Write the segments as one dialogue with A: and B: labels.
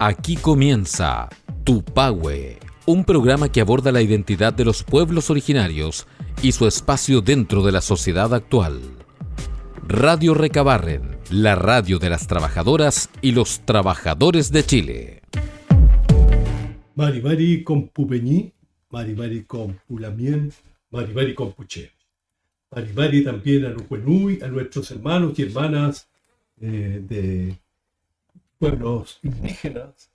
A: Aquí comienza Tupahue, un programa que aborda la identidad de los pueblos originarios y su espacio dentro de la sociedad actual. Radio Recabarren, la radio de las trabajadoras y los trabajadores de Chile.
B: Mari Mari con Pupeñí, Mari Mari con Pulamien, Mari Mari con Puché. Mari Mari también a Nucuenui, a nuestros hermanos y hermanas de pueblos indígenas,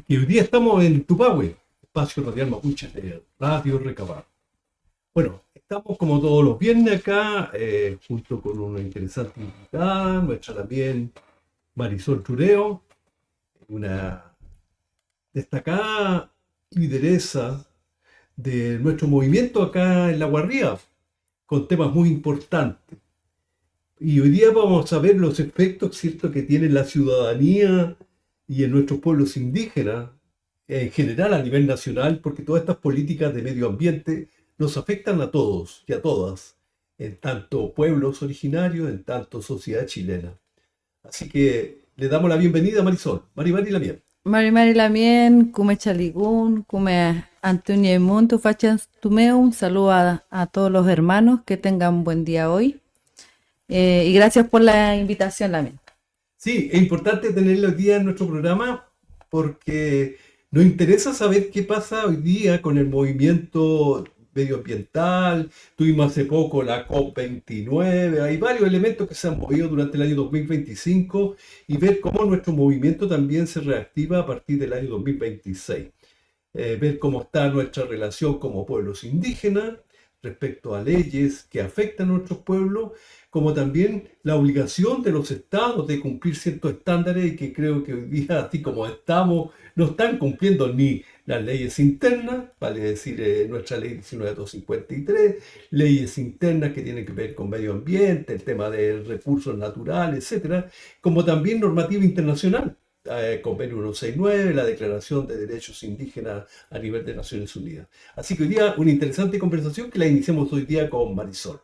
B: que hoy día estamos en Tupahue, espacio radial mapuche de Radio Recabar. Bueno, estamos como todos los viernes acá, junto con una interesante invitada, nuestra también Marisol Chureo, una destacada lideresa de nuestro movimiento acá en La Guarría, con temas muy importantes. Y hoy día vamos a ver los efectos, ¿cierto?, que tiene la ciudadanía y en nuestros pueblos indígenas, en general a nivel nacional, porque todas estas políticas de medio ambiente nos afectan a todos y a todas, en tanto pueblos originarios, en tanto sociedad chilena. Así que le damos la bienvenida a Marisol. Mari Mari Lamien.
C: Mari Mari Lamien, kume Chaligun, kume Antonio Emuntu, Fachas Tumeo, un saludo a todos los hermanos, que tengan un buen día hoy. Y gracias por la invitación, Lamien.
B: Sí, es importante tenerlo hoy día en nuestro programa porque nos interesa saber qué pasa hoy día con el movimiento medioambiental. Tuvimos hace poco la COP29, hay varios elementos que se han movido durante el año 2025 y ver cómo nuestro movimiento también se reactiva a partir del año 2026. Ver cómo está nuestra relación como pueblos indígenas respecto a leyes que afectan a nuestros pueblos, como también la obligación de los estados de cumplir ciertos estándares y que creo que hoy día, así como estamos, no están cumpliendo ni las leyes internas, vale decir nuestra ley 19253, leyes internas que tienen que ver con medio ambiente, el tema de recursos naturales, etcétera, como también normativa internacional. Convenio 169, la Declaración de Derechos Indígenas a nivel de Naciones Unidas. Así que hoy día una interesante conversación que la iniciamos hoy día con Marisol.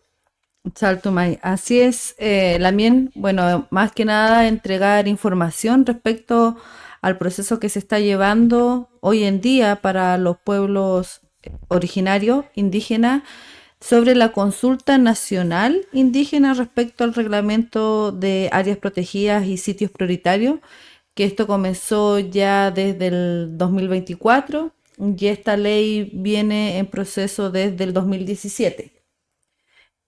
C: Saltumay, así es, Lamien, bueno, más que nada entregar información respecto al proceso que se está llevando hoy en día para los pueblos originarios, indígenas, sobre la consulta nacional indígena respecto al reglamento de áreas protegidas y sitios prioritarios, que esto comenzó ya desde el 2024 y esta ley viene en proceso desde el 2017.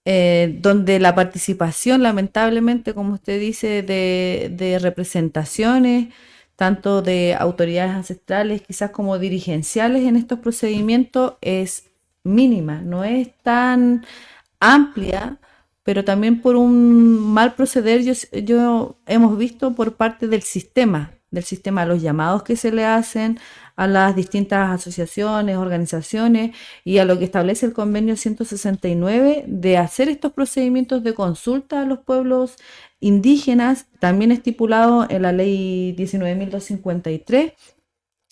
C: Donde la participación, lamentablemente, como usted dice, de representaciones, tanto de autoridades ancestrales, quizás como dirigenciales en estos procedimientos, es mínima, no es tan amplia, pero también por un mal proceder yo hemos visto por parte del sistema, los llamados que se le hacen a las distintas asociaciones, organizaciones y a lo que establece el convenio 169 de hacer estos procedimientos de consulta a los pueblos indígenas, también estipulado en la ley 19.253,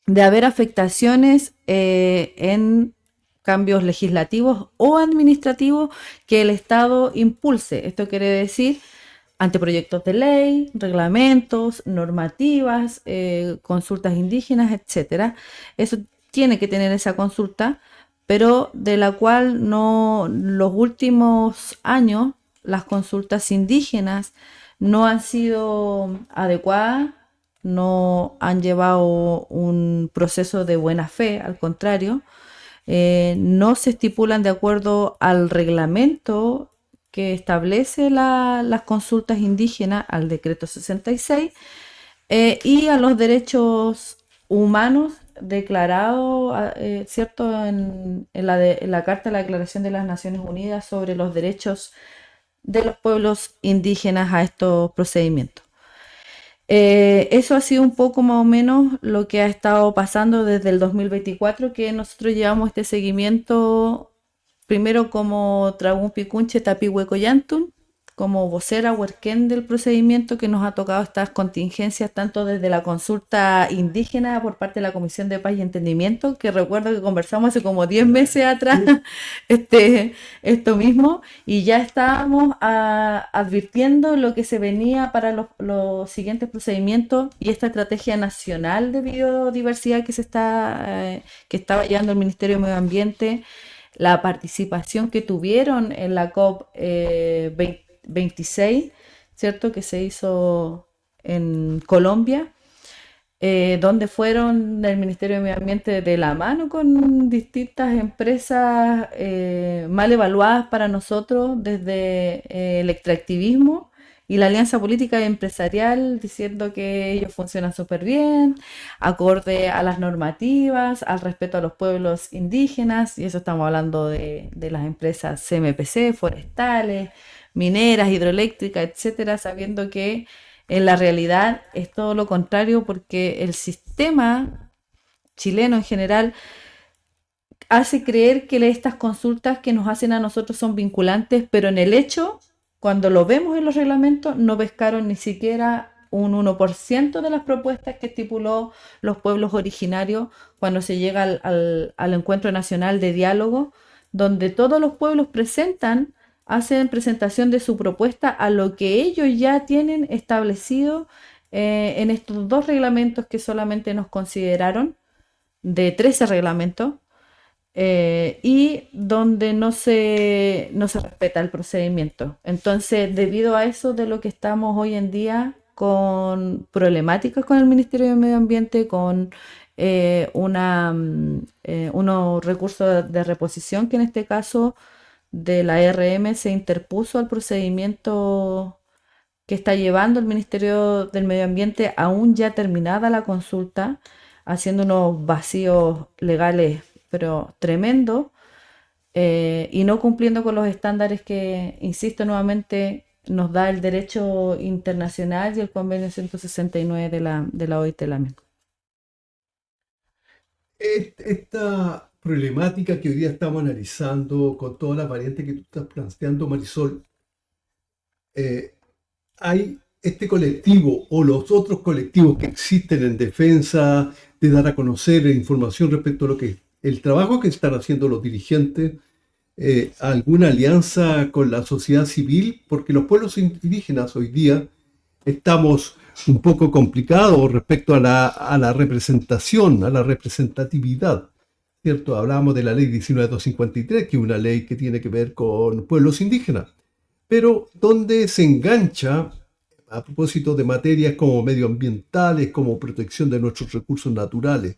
C: de haber afectaciones en cambios legislativos o administrativos que el Estado impulse. Esto quiere decir anteproyectos de ley, reglamentos, normativas, consultas indígenas, etcétera. Eso tiene que tener esa consulta, pero de la cual no, los últimos años las consultas indígenas no han sido adecuadas, no han llevado un proceso de buena fe, al contrario. No se estipulan de acuerdo al reglamento que establece las consultas indígenas, al decreto 66, y a los derechos humanos declarados, ¿cierto?, en la Carta de la Declaración de las Naciones Unidas sobre los derechos de los pueblos indígenas a estos procedimientos. Eso ha sido un poco más o menos lo que ha estado pasando desde el 2024, que nosotros llevamos este seguimiento primero como Tragún Picunche Tapihuecoyantun, como vocera huerquén del procedimiento que nos ha tocado estas contingencias, tanto desde la consulta indígena por parte de la Comisión de Paz y Entendimiento, que recuerdo que conversamos hace como 10 meses atrás, esto mismo, y ya estábamos advirtiendo lo que se venía para los siguientes procedimientos y esta estrategia nacional de biodiversidad que estaba llevando el Ministerio de Medio Ambiente, la participación que tuvieron en la COP 26, ¿cierto? Que se hizo en Colombia, donde fueron el Ministerio de Medio Ambiente de la mano con distintas empresas mal evaluadas para nosotros desde el extractivismo y la alianza política y empresarial diciendo que ellos funcionan súper bien, acorde a las normativas, al respeto a los pueblos indígenas, y eso estamos hablando de las empresas CMPC, forestales, mineras, hidroeléctricas, etcétera, sabiendo que en la realidad es todo lo contrario porque el sistema chileno en general hace creer que estas consultas que nos hacen a nosotros son vinculantes, pero en el hecho, cuando lo vemos en los reglamentos, no pescaron ni siquiera un 1% de las propuestas que estipuló los pueblos originarios cuando se llega al Encuentro Nacional de Diálogo, donde todos los pueblos hacen presentación de su propuesta a lo que ellos ya tienen establecido en estos 2 reglamentos que solamente nos consideraron, de 13 reglamentos, y donde no se respeta el procedimiento. Entonces, debido a eso de lo que estamos hoy en día con problemáticas con el Ministerio de Medio Ambiente, con unos recursos de reposición que en este caso de la ARM se interpuso al procedimiento que está llevando el Ministerio del Medio Ambiente, aún ya terminada la consulta, haciendo unos vacíos legales pero tremendo, y no cumpliendo con los estándares que, insisto nuevamente, nos da el derecho internacional y el convenio 169 de la OIT.
B: Esta problemática que hoy día estamos analizando con todas las variantes que tú estás planteando, Marisol, hay este colectivo o los otros colectivos que existen en defensa de dar a conocer información respecto a lo que el trabajo que están haciendo los dirigentes, alguna alianza con la sociedad civil, porque los pueblos indígenas hoy día estamos un poco complicados respecto a la representación, a la representatividad, ¿cierto? Hablábamos de la ley 19253, que es una ley que tiene que ver con pueblos indígenas, pero donde se engancha a propósito de materias como medioambientales, como protección de nuestros recursos naturales.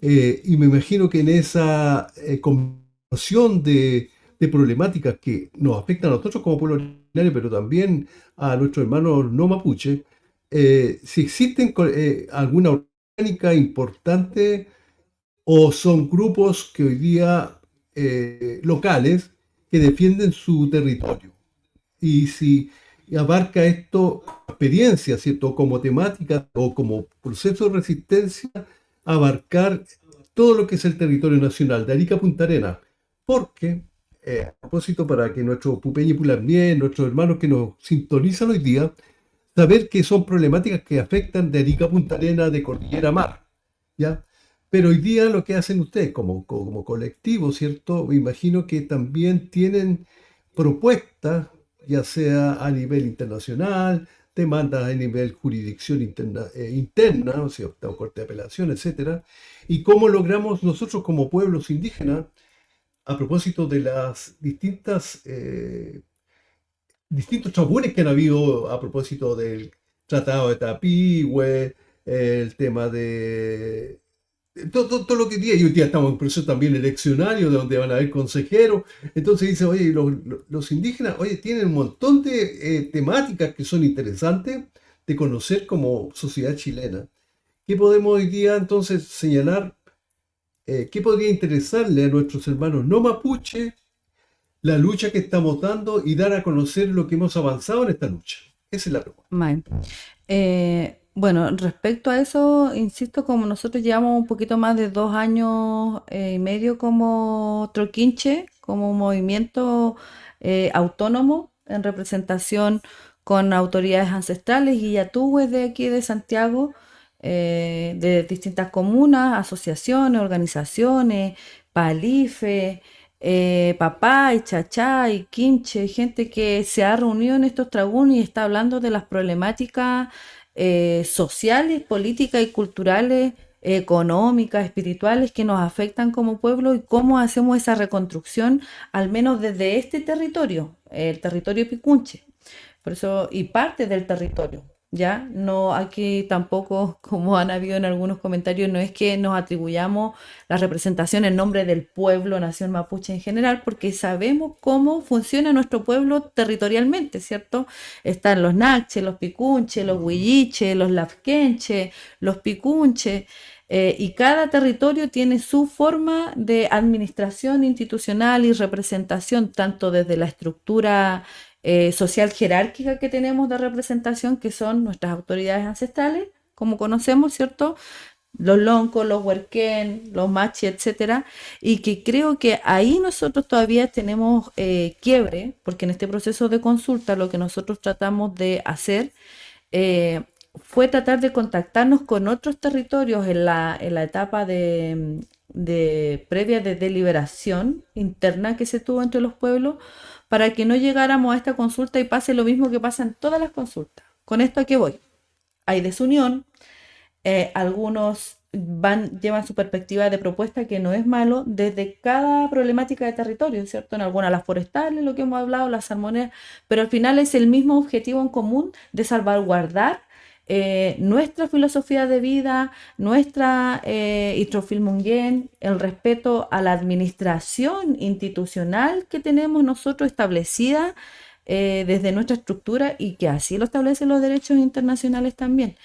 B: Y me imagino que en esa combinación de problemáticas que nos afectan a nosotros como pueblo originario, pero también a nuestros hermanos no mapuche, si existen alguna orgánica importante o son grupos que hoy día locales que defienden su territorio. Y si abarca esto experiencia, ¿cierto? Como temática o como proceso de resistencia, abarcar todo lo que es el territorio nacional, de Arica a Punta Arenas, porque, a propósito, para que nuestros pupeños y pulamien, nuestros hermanos que nos sintonizan hoy día, saber que son problemáticas que afectan de Arica a Punta Arenas, de Cordillera a Mar, ¿ya? Pero hoy día lo que hacen ustedes como colectivo, ¿cierto? Me imagino que también tienen propuestas, ya sea a nivel internacional, demandas a nivel jurisdicción interna, o sea, corte de apelación, etcétera, y cómo logramos nosotros como pueblos indígenas, a propósito de las distintos chabunes que han habido a propósito del Tratado de Tapigüe, el tema de todo lo que día, y hoy día estamos en un proceso también eleccionario, de donde van a haber consejeros. Entonces dice, oye, los indígenas, oye, tienen un montón de temáticas que son interesantes de conocer como sociedad chilena. ¿Qué podemos hoy día entonces señalar? ¿Qué podría interesarle a nuestros hermanos no mapuche la lucha que estamos dando y dar a conocer lo que hemos avanzado en esta lucha? Esa es la pregunta.
C: Bueno, respecto a eso, insisto, como nosotros llevamos un poquito más de 2 años y medio como Troquinche, como un movimiento autónomo, en representación con autoridades ancestrales y yatúes de aquí de Santiago, de distintas comunas, asociaciones, organizaciones, Palife, Papay, Chachay, Quinche, gente que se ha reunido en estos tragunes y está hablando de las problemáticas sociales, políticas y culturales, económicas, espirituales que nos afectan como pueblo y cómo hacemos esa reconstrucción, al menos desde este territorio, el territorio Picunche. Por eso, y parte del territorio, ¿ya? No aquí tampoco, como han habido en algunos comentarios, no es que nos atribuyamos la representación en nombre del pueblo, nación mapuche en general, porque sabemos cómo funciona nuestro pueblo territorialmente, ¿cierto? Están los naches, los picunches, los huilliches, los lafkenche, los picunches, y cada territorio tiene su forma de administración institucional y representación, tanto desde la estructura social jerárquica que tenemos de representación, que son nuestras autoridades ancestrales, como conocemos, ¿cierto? Los loncos, los huerquén, los machi, etcétera, y que creo que ahí nosotros todavía tenemos quiebre, porque en este proceso de consulta lo que nosotros tratamos de hacer eh, fue tratar de contactarnos con otros territorios en la etapa de previa de deliberación interna que se tuvo entre los pueblos para que no llegáramos a esta consulta y pase lo mismo que pasa en todas las consultas. ¿Con esto a qué voy? Hay desunión, algunos llevan su perspectiva de propuesta, que no es malo, desde cada problemática de territorio, ¿cierto? En algunas las forestales, lo que hemos hablado, las salmoneras, pero al final es el mismo objetivo en común de salvaguardar nuestra filosofía de vida, nuestra Itrofilmunguén, el respeto a la administración institucional que tenemos nosotros establecida desde nuestra estructura y que así lo establecen los derechos internacionales también.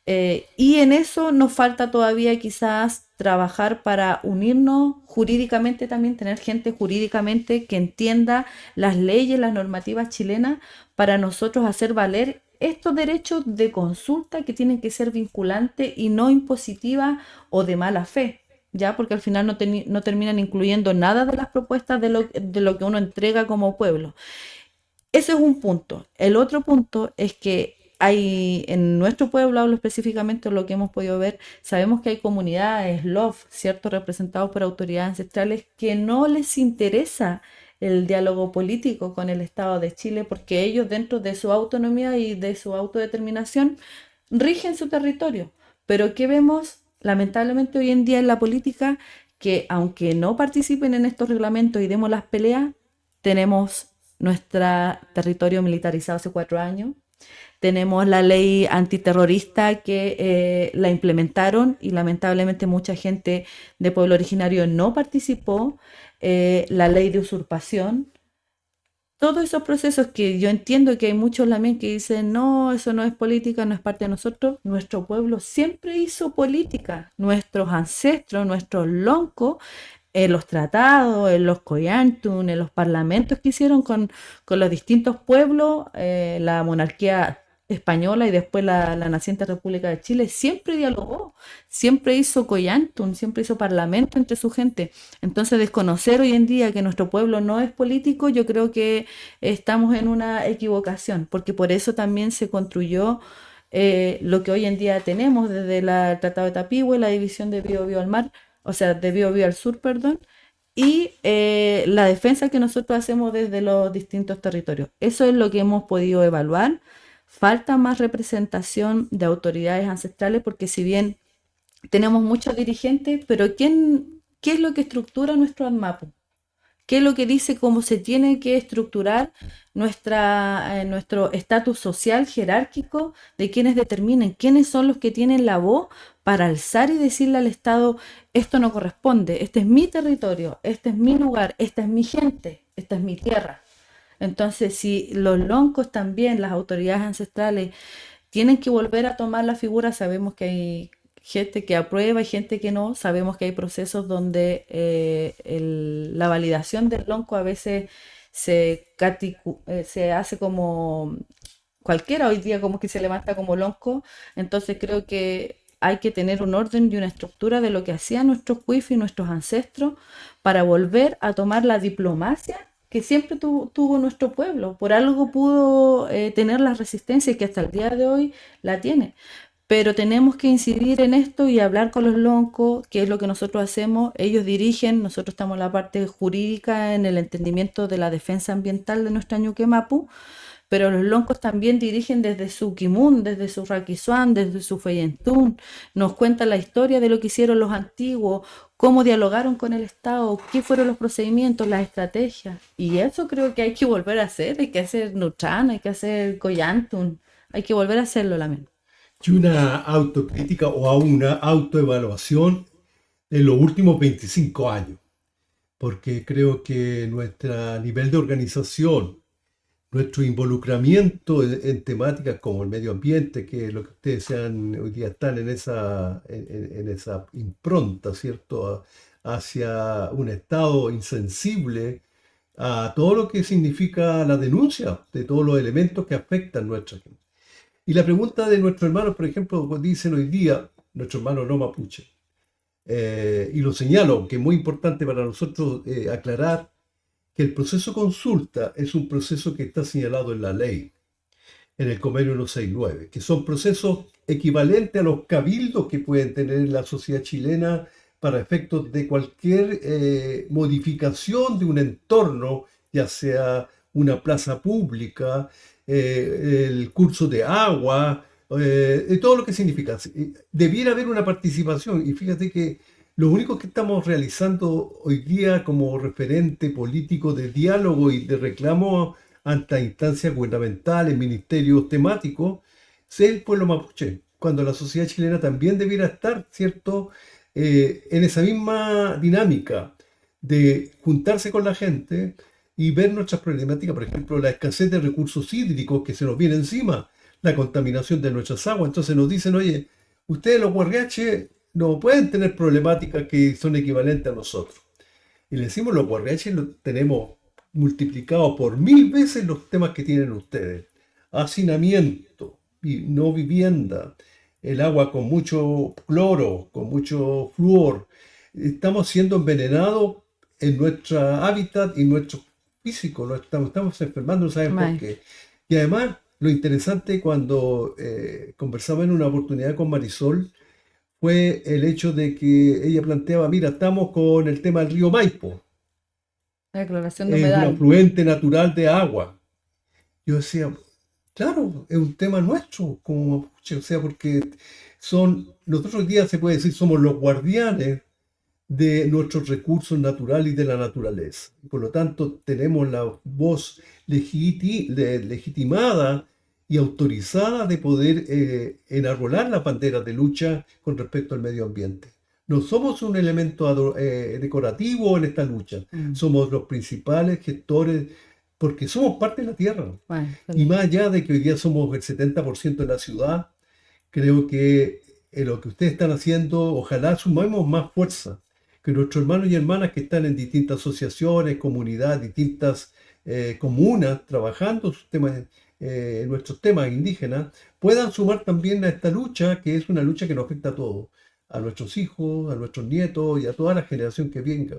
C: Y en eso nos falta todavía quizás trabajar para unirnos jurídicamente también, tener gente jurídicamente que entienda las leyes, las normativas chilenas para nosotros hacer valer estos derechos de consulta que tienen que ser vinculantes y no impositivas o de mala fe, ¿ya? Porque al final no terminan incluyendo nada de las propuestas de lo que uno entrega como pueblo. Ese es un punto. El otro punto es que hay, en nuestro pueblo, hablo específicamente de lo que hemos podido ver, sabemos que hay comunidades, LOF, ¿cierto?, representados por autoridades ancestrales que no les interesa el diálogo político con el Estado de Chile porque ellos, dentro de su autonomía y de su autodeterminación, rigen su territorio. Pero ¿qué vemos lamentablemente hoy en día en la política? Que aunque no participen en estos reglamentos y demos las peleas, tenemos nuestro territorio militarizado hace 4 años, tenemos la ley antiterrorista que la implementaron y lamentablemente mucha gente de pueblo originario no participó, la ley de usurpación, todos esos procesos que yo entiendo que hay muchos también que dicen, no, eso no es política, no es parte de nosotros. Nuestro pueblo siempre hizo política, nuestros ancestros, nuestros loncos, en los tratados, en los coyantun, en los parlamentos que hicieron con los distintos pueblos, la monarquía española y después la naciente República de Chile, siempre dialogó, siempre hizo coyantun, siempre hizo parlamento entre su gente. Entonces, desconocer hoy en día que nuestro pueblo no es político, yo creo que estamos en una equivocación, porque por eso también se construyó lo que hoy en día tenemos desde el Tratado de Tapigüe, la división de Biobío al mar, o sea, de Biobío al sur, perdón, y la defensa que nosotros hacemos desde los distintos territorios. Eso es lo que hemos podido evaluar. Falta más representación de autoridades ancestrales porque si bien tenemos muchos dirigentes, pero ¿qué es lo que estructura nuestro ANMAPU? ¿Qué es lo que dice cómo se tiene que estructurar nuestro estatus social jerárquico de quienes determinen quiénes son los que tienen la voz para alzar y decirle al Estado, esto no corresponde, este es mi territorio, este es mi lugar, esta es mi gente, esta es mi tierra? Entonces, si los loncos también, las autoridades ancestrales, tienen que volver a tomar la figura, sabemos que hay gente que aprueba y gente que no, sabemos que hay procesos donde la validación del lonco a veces se hace como cualquiera hoy día como que se levanta como lonco, entonces creo que hay que tener un orden y una estructura de lo que hacían nuestros cuifis y nuestros ancestros para volver a tomar la diplomacia que siempre tuvo nuestro pueblo. Por algo pudo tener la resistencia que hasta el día de hoy la tiene. Pero tenemos que incidir en esto y hablar con los loncos, que es lo que nosotros hacemos. Ellos dirigen, nosotros estamos en la parte jurídica, en el entendimiento de la defensa ambiental de nuestra Ñuque Mapu, pero los loncos también dirigen desde su Kimun, desde su Raquizuán, desde su Feyentún. Nos cuentan la historia de lo que hicieron los antiguos, cómo dialogaron con el Estado, qué fueron los procedimientos, las estrategias. Y eso creo que hay que volver a hacer. Hay que hacer Nutrán, hay que hacer Coyantún, hay que volver a hacerlo también.
B: Y una autocrítica o a una autoevaluación en los últimos 25 años, porque creo que nuestro nivel de organización, nuestro involucramiento en temáticas como el medio ambiente, que es lo que ustedes hoy día están en esa impronta, ¿cierto? Hacia un estado insensible a todo lo que significa la denuncia de todos los elementos que afectan nuestra gente. Y la pregunta de nuestros hermanos, por ejemplo, dicen hoy día, nuestros hermanos no mapuche, y lo señalo, que es muy importante para nosotros aclarar que el proceso consulta es un proceso que está señalado en la ley, en el convenio 169, que son procesos equivalentes a los cabildos que pueden tener la sociedad chilena para efectos de cualquier modificación de un entorno, ya sea una plaza pública, el curso de agua, todo lo que significa. Debiera haber una participación, y fíjate que lo único que estamos realizando hoy día como referente político de diálogo y de reclamo ante instancias gubernamentales, ministerios temáticos, es el pueblo mapuche, cuando la sociedad chilena también debiera estar, ¿cierto?, en esa misma dinámica de juntarse con la gente y ver nuestras problemáticas, por ejemplo, la escasez de recursos hídricos que se nos viene encima, la contaminación de nuestras aguas. Entonces nos dicen, oye, ustedes los huarriaches no pueden tener problemáticas que son equivalentes a nosotros. Y le decimos, los huarriaches lo tenemos multiplicado por 1000 veces los temas que tienen ustedes. Hacinamiento, no vivienda, el agua con mucho cloro, con mucho flúor. Estamos siendo envenenados en nuestro hábitat y nuestro físico, estamos enfermando, no saben por qué. Y además, lo interesante cuando conversaba en una oportunidad con Marisol, fue el hecho de que ella planteaba, mira, estamos con el tema del río Maipo,
C: La declaración de
B: es un
C: humedal.
B: afluente natural de agua. Yo decía, claro, es un tema nuestro como mapuche, o sea, porque nosotros hoy día se puede decir, somos los guardianes de nuestros recursos naturales y de la naturaleza. Por lo tanto, tenemos la voz legitimada y autorizada de poder enarbolar las banderas de lucha con respecto al medio ambiente. No somos un elemento decorativo en esta lucha, somos los principales gestores, porque somos parte de la tierra. Y más allá de que hoy día somos el 70% de la ciudad, creo que lo que ustedes están haciendo, ojalá sumemos más fuerza, que nuestros hermanos y hermanas que están en distintas asociaciones, comunidades, distintas comunas, trabajando sus temas, nuestros temas indígenas, puedan sumar también a esta lucha, que es una lucha que nos afecta a todos, a nuestros hijos, a nuestros nietos y a toda la generación que venga.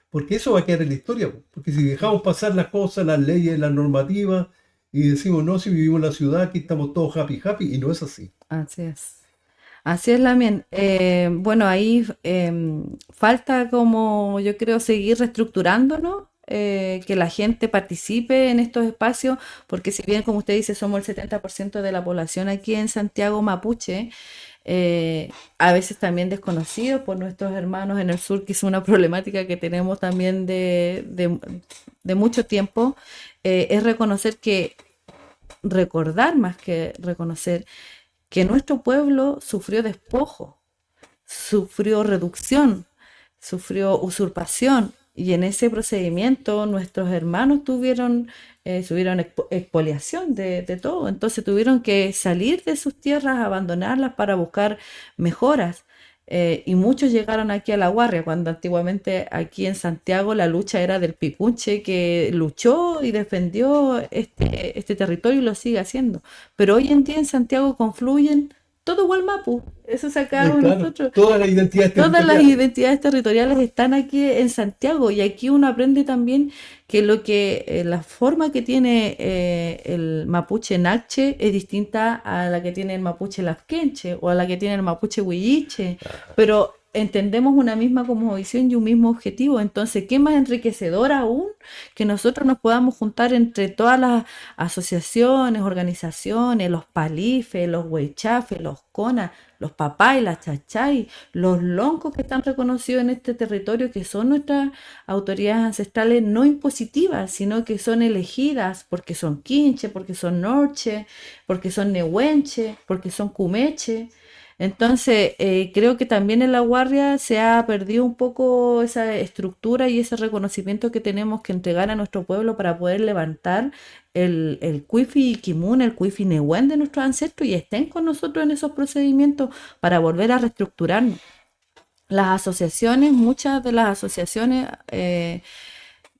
B: Porque eso va a quedar en la historia, porque si dejamos pasar las cosas, las leyes, las normativas, y decimos, no, si vivimos en la ciudad, aquí estamos todos happy, y no es así.
C: Así es. Así es, Lamien. Bueno, ahí falta como yo creo seguir reestructurándonos, que la gente participe en estos espacios, porque si bien, como usted dice, somos el 70% de la población aquí en Santiago Mapuche, a veces también desconocidos por nuestros hermanos en el sur, que es una problemática que tenemos también de mucho tiempo, es recordar más que reconocer que nuestro pueblo sufrió despojo, sufrió reducción, sufrió usurpación, y en ese procedimiento nuestros hermanos tuvieron expoliación de todo. Entonces tuvieron que salir de sus tierras, abandonarlas para buscar mejoras. Y muchos llegaron aquí a La Guarria, cuando antiguamente aquí en Santiago la lucha era del Picunche, que luchó y defendió este territorio y lo sigue haciendo. Pero hoy en día en Santiago confluyen todo Gualmapu, eso sacamos
B: Claro,
C: nosotros.
B: todas las identidades
C: Todas las
B: territoriales.
C: identidades territoriales están aquí en Santiago y aquí uno aprende también que la forma que tiene el mapuche Nakche es distinta a la que tiene el mapuche Lafkenche o a la que tiene el mapuche Huilliche, pero entendemos una misma cosmovisión y un mismo objetivo. Entonces, ¿qué más enriquecedor aún que nosotros nos podamos juntar entre todas las asociaciones, organizaciones, los palifes, los huaychafes, los CONA, los papás y las chachay, los loncos que están reconocidos en este territorio, que son nuestras autoridades ancestrales no impositivas, sino que son elegidas porque son quinche, porque son norche, porque son nehuenche, porque son cumeche. Entonces, creo que también en La Guardia se ha perdido un poco esa estructura y ese reconocimiento que tenemos que entregar a nuestro pueblo para poder levantar el Cuifi Kimun, el Cuifi Nehuen de nuestros ancestros y estén con nosotros en esos procedimientos para volver a reestructurarnos. Las asociaciones, muchas de las asociaciones,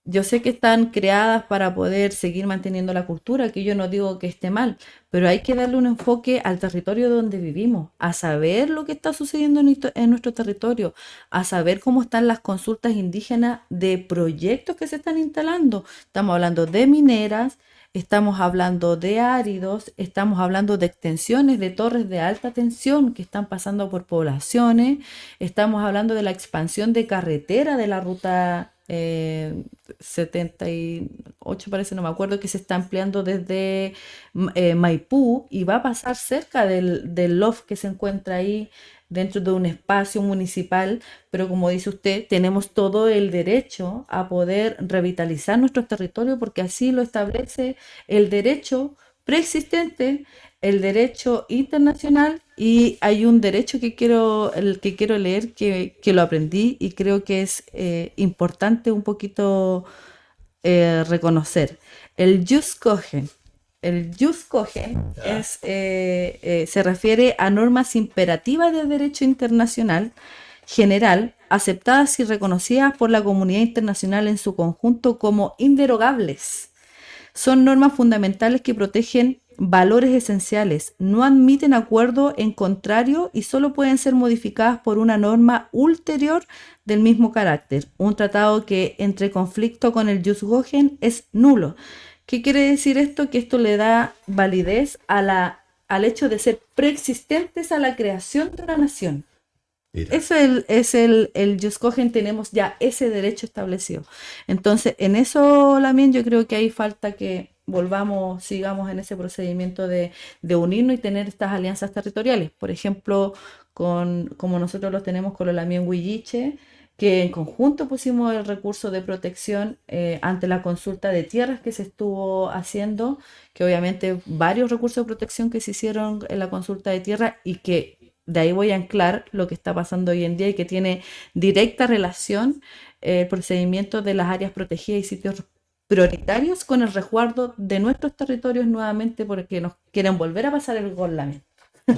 C: yo sé que están creadas para poder seguir manteniendo la cultura, que yo no digo que esté mal, pero hay que darle un enfoque al territorio donde vivimos, a saber lo que está sucediendo en nuestro territorio, a saber cómo están las consultas indígenas de proyectos que se están instalando. Estamos hablando de mineras, estamos hablando de áridos, estamos hablando de extensiones de torres de alta tensión que están pasando por poblaciones, estamos hablando de la expansión de carretera de la ruta 78, parece, no me acuerdo, que se está ampliando desde Maipú y va a pasar cerca del loft que se encuentra ahí dentro de un espacio municipal, pero como dice usted, tenemos todo el derecho a poder revitalizar nuestros territorios porque así lo establece el derecho preexistente, el derecho internacional y hay un derecho el que quiero leer que lo aprendí y creo que es importante un poquito reconocer. El Jus Cogen. El Jus Cogen se refiere a normas imperativas de derecho internacional general, aceptadas y reconocidas por la comunidad internacional en su conjunto como inderogables. Son normas fundamentales que protegen valores esenciales, no admiten acuerdo en contrario y solo pueden ser modificadas por una norma ulterior del mismo carácter. Un tratado que entre conflicto con el Jus Cogen es nulo. ¿Qué quiere decir esto? Que esto le da validez al hecho de ser preexistentes a la creación de una nación. Mira. Eso es el Jus Cogen, tenemos ya ese derecho establecido. Entonces, en eso también yo creo que hay falta que sigamos en ese procedimiento de unirnos y tener estas alianzas territoriales. Por ejemplo, como nosotros los tenemos con los Lamien Huilliche, que en conjunto pusimos el recurso de protección ante la consulta de tierras que se estuvo haciendo, que obviamente varios recursos de protección que se hicieron en la consulta de tierra y que de ahí voy a anclar lo que está pasando hoy en día y que tiene directa relación el procedimiento de las áreas protegidas y sitios prioritarios con el resguardo de nuestros territorios nuevamente porque nos quieren volver a pasar el Golame.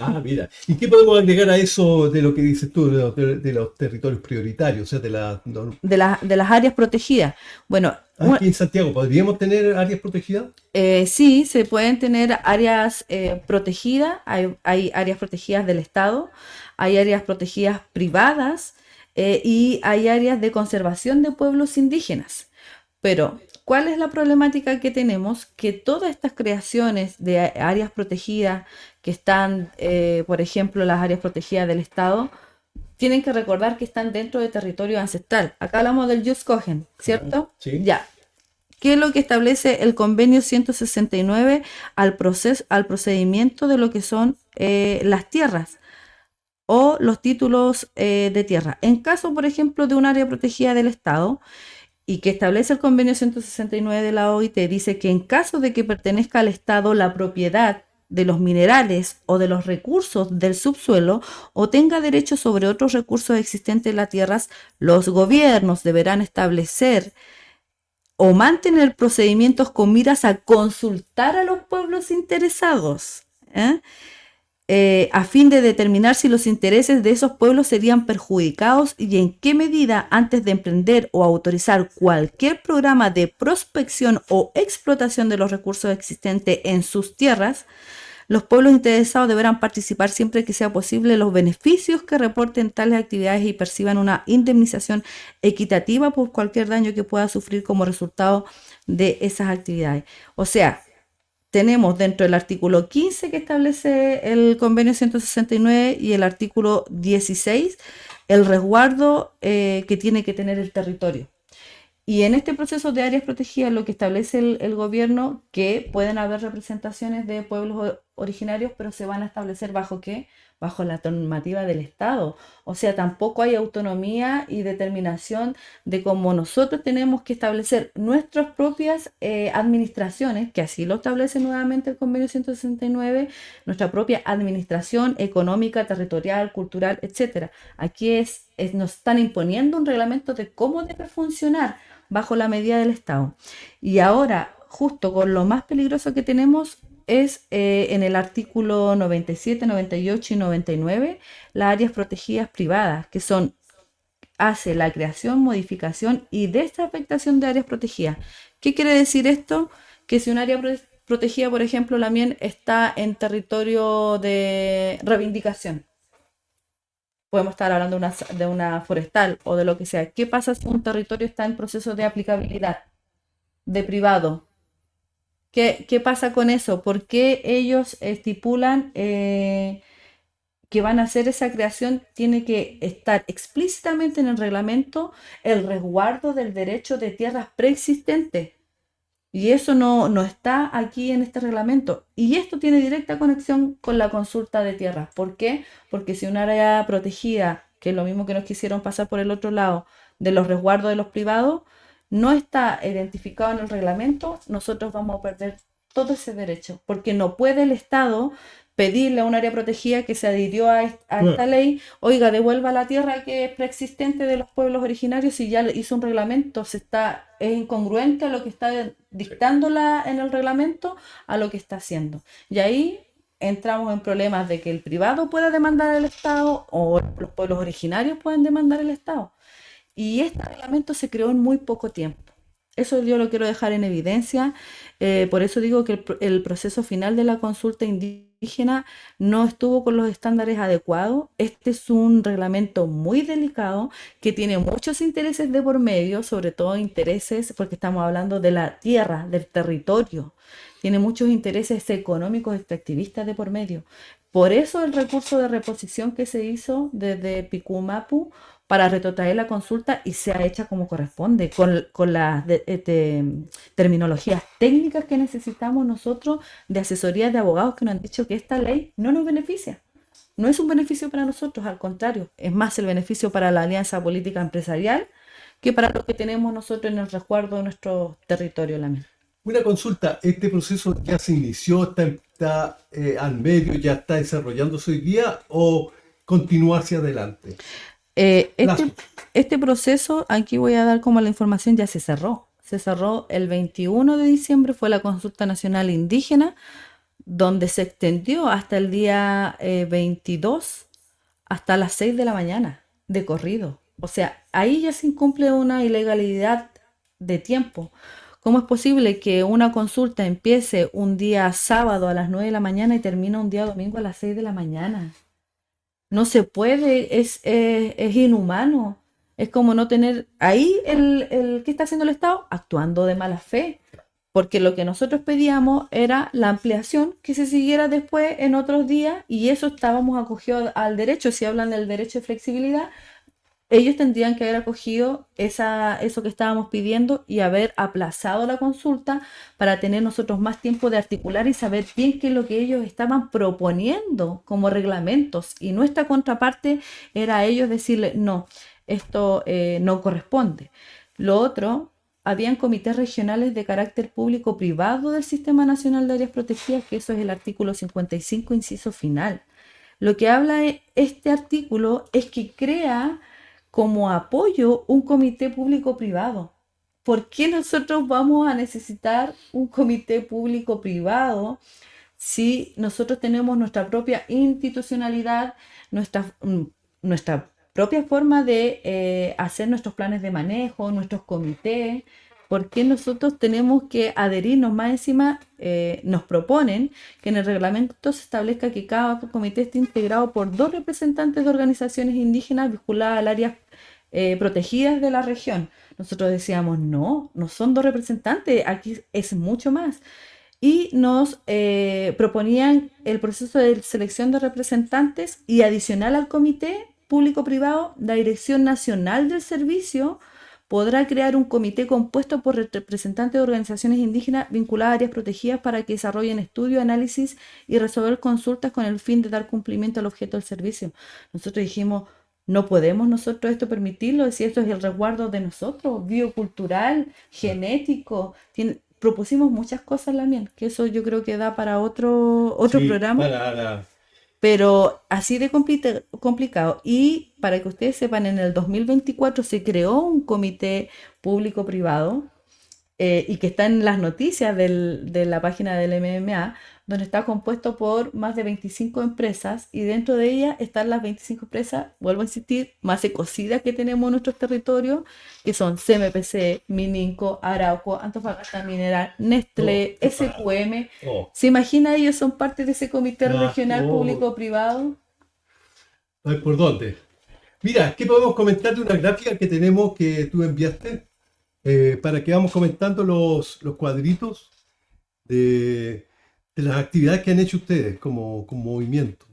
B: Ah, mira. ¿Y qué podemos agregar a eso de lo que dices tú, de los territorios prioritarios? O sea, de
C: las áreas protegidas. Bueno,
B: aquí en Santiago, ¿podríamos tener áreas protegidas?
C: Sí, se pueden tener áreas protegidas. Hay áreas protegidas del Estado, hay áreas protegidas privadas y hay áreas de conservación de pueblos indígenas. Pero, ¿cuál es la problemática que tenemos? Que todas estas creaciones de áreas protegidas que están, por ejemplo, las áreas protegidas del Estado, tienen que recordar que están dentro de territorio ancestral. Acá hablamos del Jus Cogen, ¿cierto?
B: Sí.
C: Ya. ¿Qué es lo que establece el convenio 169 al procedimiento de lo que son las tierras o los títulos de tierra? En caso, por ejemplo, de un área protegida del Estado, y que establece el convenio 169 de la OIT, dice que en caso de que pertenezca al Estado la propiedad de los minerales o de los recursos del subsuelo o tenga derecho sobre otros recursos existentes en las tierras, los gobiernos deberán establecer o mantener procedimientos con miras a consultar a los pueblos interesados, a fin de determinar si los intereses de esos pueblos serían perjudicados y en qué medida antes de emprender o autorizar cualquier programa de prospección o explotación de los recursos existentes en sus tierras, Los pueblos interesados deberán participar siempre que sea posible en los beneficios que reporten tales actividades y perciban una indemnización equitativa por cualquier daño que pueda sufrir como resultado de esas actividades. O sea, tenemos dentro del artículo 15 que establece el convenio 169 y el artículo 16 el resguardo que tiene que tener el territorio. Y en este proceso de áreas protegidas lo que establece el gobierno, que pueden haber representaciones de pueblos originarios, pero se van a establecer ¿bajo qué? Bajo la normativa del Estado. O sea, tampoco hay autonomía y determinación de cómo nosotros tenemos que establecer nuestras propias administraciones, que así lo establece nuevamente el convenio 169, nuestra propia administración económica, territorial, cultural, etcétera. Aquí nos están imponiendo un reglamento de cómo debe funcionar bajo la medida del Estado. Y ahora, justo con lo más peligroso que tenemos es en el artículo 97, 98 y 99, las áreas protegidas privadas, que hace la creación, modificación y desafectación de áreas protegidas. ¿Qué quiere decir esto? Que si un área protegida, por ejemplo, la MIEN está en territorio de reivindicación, podemos estar hablando de una forestal o de lo que sea. ¿Qué pasa si un territorio está en proceso de aplicabilidad de privado? ¿Qué pasa con eso? ¿Por qué ellos estipulan que van a hacer esa creación? Tiene que estar explícitamente en el reglamento el resguardo del derecho de tierras preexistentes. Y eso no está aquí en este reglamento. Y esto tiene directa conexión con la consulta de tierras. ¿Por qué? Porque si un área protegida, que es lo mismo que nos quisieron pasar por el otro lado, de los resguardos de los privados, no está identificado en el reglamento, nosotros vamos a perder todo ese derecho. Porque no puede el Estado pedirle a un área protegida que se adhirió a esta ley, oiga, devuelva la tierra que es preexistente de los pueblos originarios, si ya hizo un reglamento, es incongruente a lo que está dictándola en el reglamento a lo que está haciendo. Y ahí entramos en problemas de que el privado pueda demandar al Estado o los pueblos originarios pueden demandar al Estado. Y este reglamento se creó en muy poco tiempo. Eso yo lo quiero dejar en evidencia. Por eso digo que el proceso final de la consulta indígena no estuvo con los estándares adecuados. Este es un reglamento muy delicado que tiene muchos intereses de por medio, sobre todo intereses, porque estamos hablando de la tierra, del territorio. Tiene muchos intereses económicos extractivistas de por medio. Por eso el recurso de reposición que se hizo desde Picumapu para retrotraer la consulta y sea hecha como corresponde, con las terminologías técnicas que necesitamos nosotros de asesorías de abogados que nos han dicho que esta ley no nos beneficia. No es un beneficio para nosotros, al contrario, es más el beneficio para la alianza política empresarial que para lo que tenemos nosotros en el resguardo de nuestro territorio.
B: Una consulta, ¿este proceso ya se inició, está al medio, ya está desarrollándose hoy día o continúa hacia adelante?
C: Este proceso, aquí voy a dar como la información, ya se cerró. Se cerró el 21 de diciembre, fue la consulta nacional indígena, donde se extendió hasta el día 22, hasta las 6 de la mañana, de corrido. O sea, ahí ya se incumple una ilegalidad de tiempo. ¿Cómo es posible que una consulta empiece un día sábado a las 9 de la mañana y termine un día domingo a las 6 de la mañana? No se puede, es inhumano. Es como no tener ahí ¿qué está haciendo el Estado? Actuando de mala fe. Porque lo que nosotros pedíamos era la ampliación que se siguiera después en otros días y eso estábamos acogidos al derecho. Si hablan del derecho de flexibilidad, ellos tendrían que haber acogido eso que estábamos pidiendo y haber aplazado la consulta para tener nosotros más tiempo de articular y saber bien qué es lo que ellos estaban proponiendo como reglamentos. Y nuestra contraparte era a ellos decirle, no, esto no corresponde. Lo otro, habían comités regionales de carácter público-privado del Sistema Nacional de Áreas Protegidas, que eso es el artículo 55, inciso final. Lo que habla este artículo es que crea como apoyo un comité público-privado. ¿Por qué nosotros vamos a necesitar un comité público-privado si nosotros tenemos nuestra propia institucionalidad, nuestra propia forma de hacer nuestros planes de manejo, nuestros comités? ¿por qué nosotros tenemos que adherirnos? Más encima, nos proponen que en el reglamento se establezca que cada comité esté integrado por 2 representantes de organizaciones indígenas vinculadas al área protegidas de la región. Nosotros decíamos, no, no son 2 representantes, aquí es mucho más. Y nos proponían el proceso de selección de representantes y adicional al comité público-privado, la Dirección Nacional del Servicio podrá crear un comité compuesto por representantes de organizaciones indígenas vinculadas a áreas protegidas para que desarrollen estudios, análisis y resolver consultas con el fin de dar cumplimiento al objeto del servicio. Nosotros dijimos, no podemos nosotros esto permitirlo, si esto es el resguardo de nosotros, biocultural, genético. Propusimos muchas cosas, Lamien, que eso yo creo que da para otro
B: Sí,
C: programa. Pero así de complicado. Y para que ustedes sepan, en el 2024 se creó un comité público-privado y que está en las noticias de la página del MMA, donde está compuesto por más de 25 empresas y dentro de ellas están las 25 empresas, vuelvo a insistir, más ecocidas que tenemos en nuestros territorios, que son CMPC, Mininco, Arauco, Antofagasta Mineral, Nestlé, SQM. ¿Se imagina ellos son parte de ese comité regional público-privado?
B: Ay, ¿por dónde? Mira, ¿qué podemos comentar de una gráfica que tenemos que tú enviaste? Para que vamos comentando los cuadritos de las actividades que han hecho ustedes como movimiento.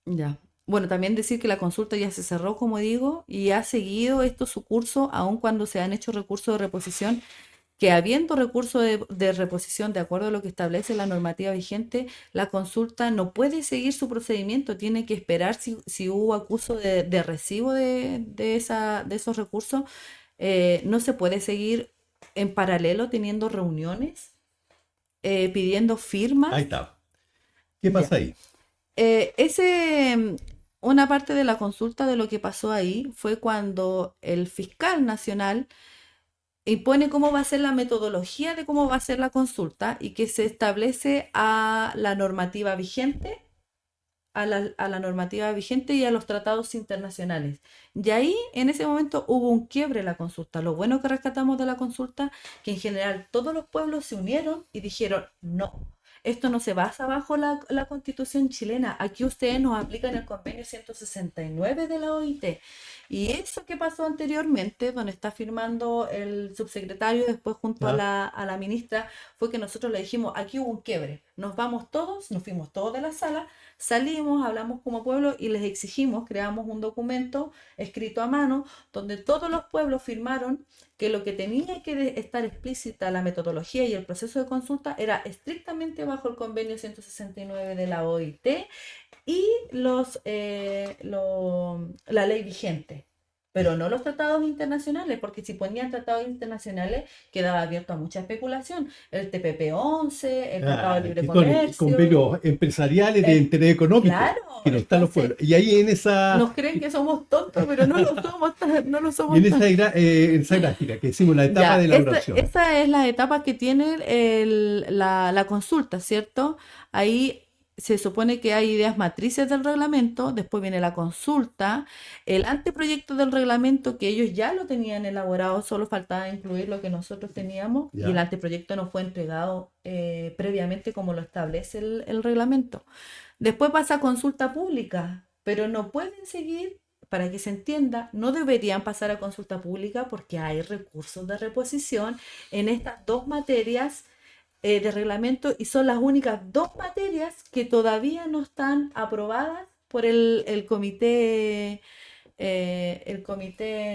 C: Ya. Bueno, también decir que la consulta ya se cerró, como digo, y ha seguido esto su curso, aun cuando se han hecho recursos de reposición, que habiendo recursos de reposición de acuerdo a lo que establece la normativa vigente, la consulta no puede seguir su procedimiento, tiene que esperar si hubo acuso de recibo de esos recursos. No se puede seguir en paralelo teniendo reuniones, pidiendo firmas.
B: Ahí está. ¿Qué pasa ahí?
C: Una parte de la consulta de lo que pasó ahí fue cuando el fiscal nacional impone cómo va a ser la metodología de cómo va a ser la consulta y que se establece a la normativa vigente, a la normativa vigente y a los tratados internacionales. Y ahí, en ese momento, hubo un quiebre en la consulta. Lo bueno que rescatamos de la consulta, que en general todos los pueblos se unieron y dijeron, no, esto no se basa bajo la Constitución chilena. Aquí ustedes nos aplican el convenio 169 de la OIT. Y eso que pasó anteriormente, donde está firmando el subsecretario después junto a la ministra, fue que nosotros le dijimos, aquí hubo un quiebre, nos vamos todos, nos fuimos todos de la sala, salimos, hablamos como pueblo y les exigimos, creamos un documento escrito a mano, donde todos los pueblos firmaron que lo que tenía que estar explícita la metodología y el proceso de consulta era estrictamente bajo el convenio 169 de la OIT y la ley vigente, pero no los tratados internacionales, porque si ponían tratados internacionales quedaba abierto a mucha especulación. El TPP-11, el Tratado de Libre Comercio.
B: Convenios empresariales de interés económico,
C: claro,
B: que no están los pueblos. Y ahí en esa...
C: Nos creen que somos tontos, pero no lo somos. No lo somos.
B: Y en esa gráfica que hicimos, la etapa de elaboración.
C: Esa es la etapa que tiene la consulta, ¿cierto? Ahí se supone que hay ideas matrices del reglamento, después viene la consulta, el anteproyecto del reglamento que ellos ya lo tenían elaborado, solo faltaba incluir lo que nosotros teníamos y el anteproyecto nos fue entregado previamente como lo establece el reglamento. Después pasa a consulta pública, pero no pueden seguir, para que se entienda, no deberían pasar a consulta pública porque hay recursos de reposición en estas 2 materias de reglamento y son las únicas 2 materias que todavía no están aprobadas por el comité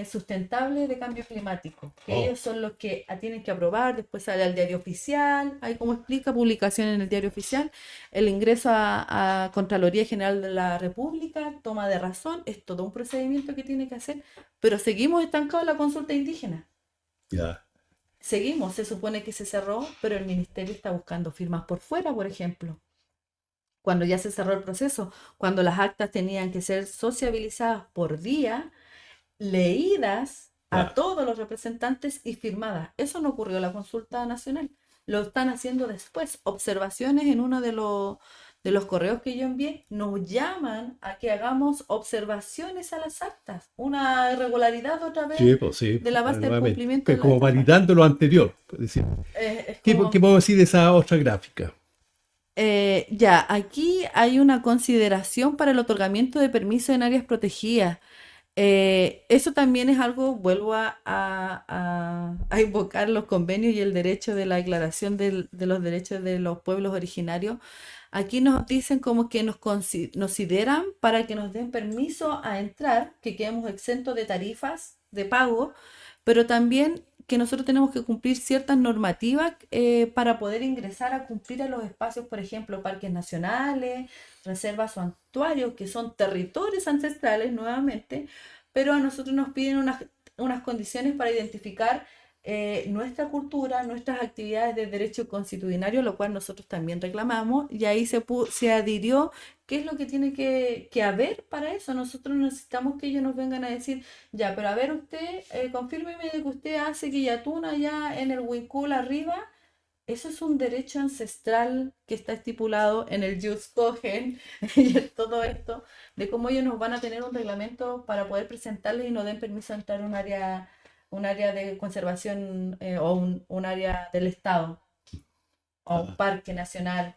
C: sustentable de cambio climático, que ellos son los que tienen que aprobar, después sale al diario oficial, ahí como explica, publicación en el diario oficial, el ingreso a Contraloría General de la República, toma de razón, es todo un procedimiento que tiene que hacer, pero seguimos estancados en la consulta indígena. Seguimos, se supone que se cerró, pero el ministerio está buscando firmas por fuera, por ejemplo. Cuando ya se cerró el proceso, cuando las actas tenían que ser sociabilizadas por día, leídas a todos los representantes y firmadas. Eso no ocurrió en la consulta nacional. Lo están haciendo después. Observaciones en uno de de los correos que yo envié, nos llaman a que hagamos observaciones a las actas. Una irregularidad otra vez
B: Sí, pues sí,
C: de la base del
B: nuevamente.
C: cumplimiento
B: Pues
C: de la
B: como
C: etapa.
B: validando lo anterior. Es decir,
C: Es
B: ¿qué
C: como,
B: podemos decir de esa otra gráfica?
C: ya, aquí hay una consideración para el otorgamiento de permiso en áreas protegidas. Eso también es algo, vuelvo a invocar los convenios y el derecho de la Declaración de los Derechos de los Pueblos Originarios. Aquí nos dicen como que nos consideran para que nos den permiso a entrar, que quedemos exentos de tarifas de pago, pero también que nosotros tenemos que cumplir ciertas normativas para poder ingresar a cumplir a los espacios, por ejemplo, parques nacionales, reservas o santuarios, que son territorios ancestrales nuevamente, pero a nosotros nos piden unas condiciones para identificar nuestra cultura, nuestras actividades de derecho constitucionario, lo cual nosotros también reclamamos, y ahí se adhirió qué es lo que tiene que haber para eso. Nosotros necesitamos que ellos nos vengan a decir, ya, pero a ver usted, confírmeme de que usted hace Quillatún allá en el Huincul arriba. Eso es un derecho ancestral que está estipulado en el Jus Cogen y en todo esto, de cómo ellos nos van a tener un reglamento para poder presentarles y nos den permiso de entrar a un área de conservación o un área del Estado o un parque nacional,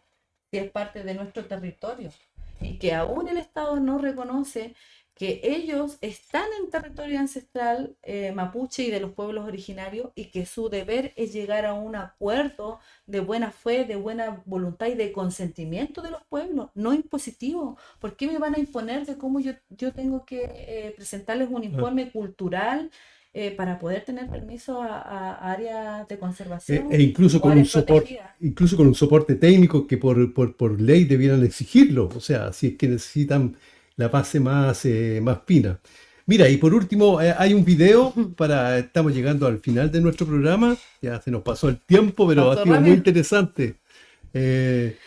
C: si es parte de nuestro territorio. Y que aún el Estado no reconoce que ellos están en territorio ancestral mapuche y de los pueblos originarios y que su deber es llegar a un acuerdo de buena fe, de buena voluntad y de consentimiento de los pueblos, no impositivo. ¿Por qué me van a imponer de cómo yo tengo que presentarles un informe cultural para poder tener permiso a áreas de conservación
B: Incluso
C: o
B: con un
C: áreas
B: soporte,
C: protegidas?
B: incluso con un soporte técnico que por ley debieran exigirlo, o sea, si es que necesitan la base más fina. Mira, y por último, hay un video estamos llegando al final de nuestro programa, ya se nos pasó el tiempo, pero ha
C: ¿Pasó
B: sido muy
C: rápido?
B: interesante. Eh,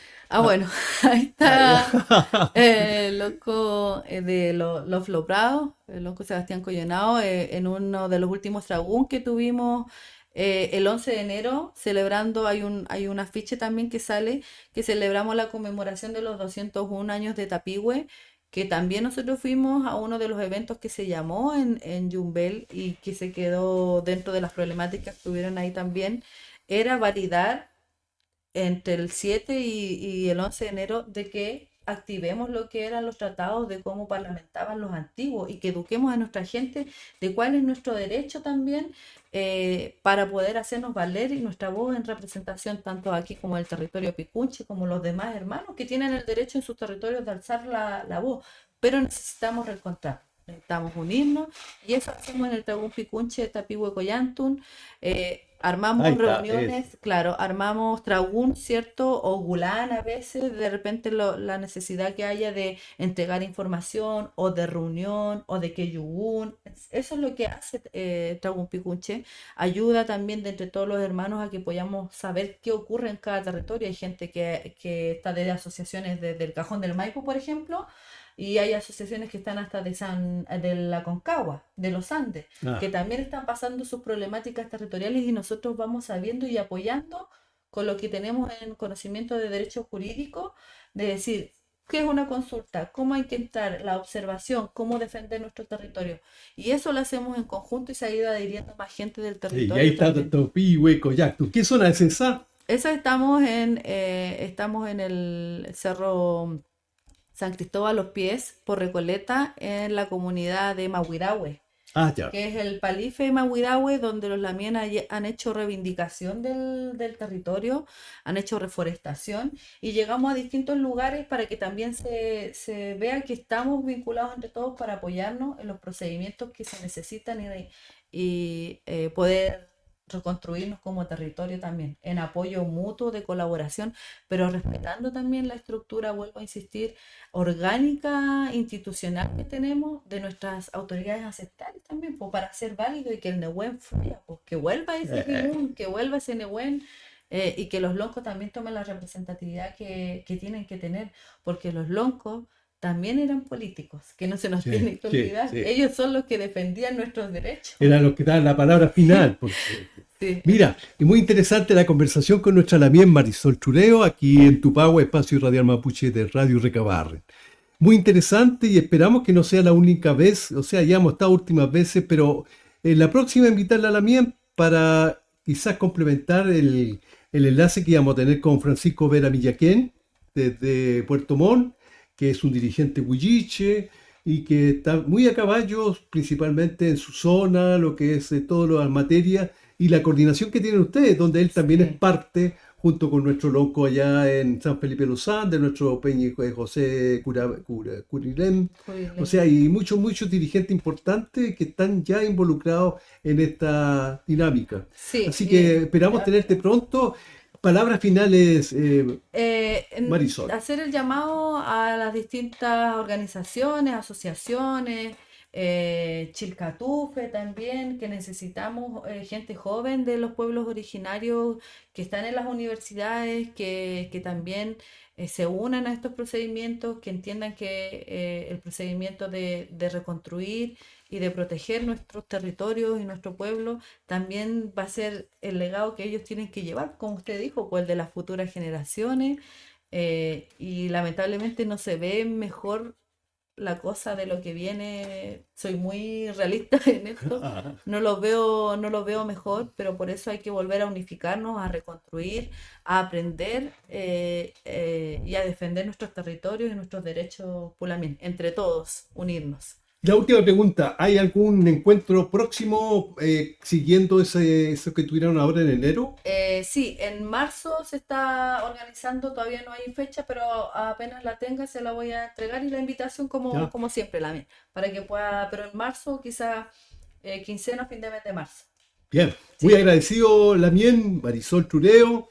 C: Bueno, ahí está
B: ah,
C: el loco de Los Lobrados, el loco Sebastián Collonao, en uno de los últimos tragún que tuvimos el 11 de enero, celebrando, hay un afiche también que sale, que celebramos la conmemoración de los 201 años de Tapigüe, que también nosotros fuimos a uno de los eventos que se llamó en Yumbel y que se quedó dentro de las problemáticas que estuvieron ahí también, era validar entre el 7 y el 11 de enero de que activemos lo que eran los tratados de cómo parlamentaban los antiguos y que eduquemos a nuestra gente de cuál es nuestro derecho también para poder hacernos valer y nuestra voz en representación tanto aquí como el territorio picunche como los demás hermanos que tienen el derecho en sus territorios de alzar la voz, pero necesitamos reencontrar. Necesitamos unirnos y eso hacemos en el Tragún Picunche, Tapigüe Collantún.
B: ahí
C: Armamos
B: está,
C: reuniones, claro, armamos tragún, ¿cierto? O gulán a veces, de repente la necesidad que haya de entregar información o de reunión o de que yugún. Eso es lo que hace Tragún Picunche. Ayuda también de entre todos los hermanos a que podamos saber qué ocurre en cada territorio. Hay gente que está de asociaciones desde el Cajón del Maipo, por ejemplo, y hay asociaciones que están hasta de la Concagua, de los Andes, que
B: ah,
C: también están pasando sus problemáticas territoriales y nosotros vamos sabiendo y apoyando con lo que tenemos en conocimiento de derecho jurídico, de decir qué es una consulta, cómo hay que entrar, la observación, cómo defender nuestro territorio. Y eso lo hacemos en conjunto y se ha ido adhiriendo más gente del
B: y ahí
C: territorio
B: está
C: también.
B: Topihue, Coyactu. ¿Qué zona es esa?
C: Eso estamos en el cerro San Cristóbal Los Pies por Recoleta en la comunidad de Mahuidahue,
B: Ah, ya.
C: que es el Palife de Mahuidahue, donde los Lamien han hecho reivindicación del territorio, han hecho reforestación y llegamos a distintos lugares para que también se vea que estamos vinculados entre todos para apoyarnos en los procedimientos que se necesitan y poder reconstruirnos como territorio también, en apoyo mutuo de colaboración, pero respetando también la estructura, vuelvo a insistir, orgánica, institucional que tenemos de nuestras autoridades ancestrales también, pues, para ser válido y que el Nehuen fluya, pues, que vuelva ese
B: Eh,
C: Gibún, que vuelva ese Nehuen y que los loncos también tomen la representatividad que tienen que tener, porque los loncos también eran políticos, que no se nos
B: sí,
C: tiene que
B: sí,
C: olvidar.
B: sí.
C: Ellos son los que defendían nuestros derechos.
B: Era lo que da la palabra final, porque
C: Sí.
B: Mira, es muy interesante la conversación con nuestra Lamien Marisol Chureo, aquí en Tupagua, Espacio Radial Mapuche de Radio Recabarren. Muy interesante y esperamos que no sea la única vez, o sea, ya hemos estado últimas veces, pero la próxima invitarla a Lamien para quizás complementar el enlace que íbamos a tener con Francisco Vera Millaquén, desde Puerto Montt, que es un dirigente huilliche y que está muy a caballo, principalmente en su zona, lo que es toda la materia y la coordinación que tienen ustedes, donde él también es parte, junto con nuestro loco allá en San Felipe Los Andes, nuestro Peña José Curilén. O sea, hay muchos dirigentes importantes que están ya involucrados en esta dinámica.
C: Sí,
B: así que esperamos tenerte pronto. Palabras finales, Marisol.
C: Hacer el llamado a las distintas organizaciones, asociaciones, Chilcatufe también, que necesitamos gente joven de los pueblos originarios que están en las universidades, que también se unan a estos procedimientos, que entiendan que el procedimiento de reconstruir y de proteger nuestros territorios y nuestro pueblo también va a ser el legado que ellos tienen que llevar, como usted dijo, pues el de las futuras generaciones, y lamentablemente no se ve mejor la cosa de lo que viene. Soy muy realista en esto, no lo veo mejor, pero por eso hay que volver a unificarnos, a reconstruir, a aprender y a defender nuestros territorios y nuestros derechos Pulamien, entre todos, unirnos.
B: La última pregunta, ¿hay algún encuentro próximo siguiendo eso que tuvieron ahora en enero?
C: Sí, en marzo se está organizando, todavía no hay fecha, pero apenas la tenga se la voy a entregar y la invitación como siempre, la mía, para que pueda, pero en marzo quizá quincena, fin de mes de marzo.
B: Bien, muy agradecido Lamien, Marisol Chureo,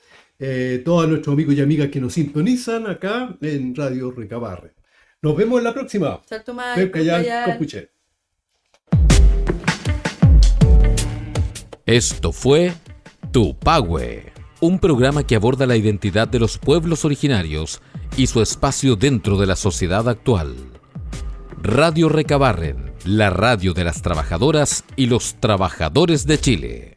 B: todos nuestros amigos y amigas que nos sintonizan acá en Radio Recabarren. Nos vemos en la próxima.
A: Esto fue Tupagüe, un programa que aborda la identidad de los pueblos originarios y su espacio dentro de la sociedad actual. Radio Recabarren, la radio de las trabajadoras y los trabajadores de Chile.